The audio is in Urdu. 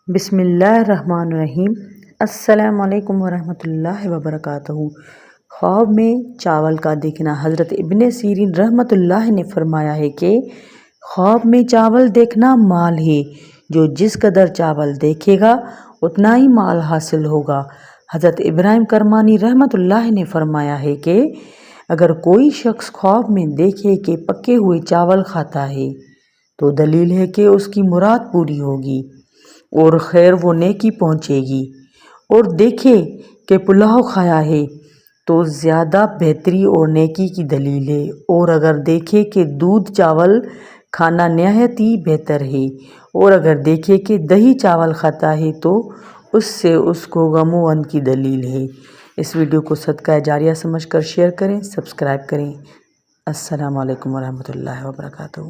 بسم اللہ الرحمن الرحیم۔ السلام علیکم ورحمۃ اللہ وبرکاتہ۔ خواب میں چاول کا دیکھنا۔ حضرت ابن سیرین رحمۃ اللہ نے فرمایا ہے کہ خواب میں چاول دیکھنا مال ہے، جو جس قدر چاول دیکھے گا اتنا ہی مال حاصل ہوگا۔ حضرت ابراہیم کرمانی رحمۃ اللہ نے فرمایا ہے کہ اگر کوئی شخص خواب میں دیکھے کہ پکے ہوئے چاول کھاتا ہے تو دلیل ہے کہ اس کی مراد پوری ہوگی اور خیر و نیکی پہنچے گی، اور دیکھے کہ پلاؤ کھایا ہے تو زیادہ بہتری اور نیکی کی دلیل ہے، اور اگر دیکھے کہ دودھ چاول کھانا نہایت ہی بہتر ہے، اور اگر دیکھے کہ دہی چاول کھاتا ہے تو اس سے اس کو غم و غم کی دلیل ہے۔ اس ویڈیو کو صدقہ جاریہ سمجھ کر شیئر کریں، سبسکرائب کریں۔ السلام علیکم ورحمۃ اللہ وبرکاتہ۔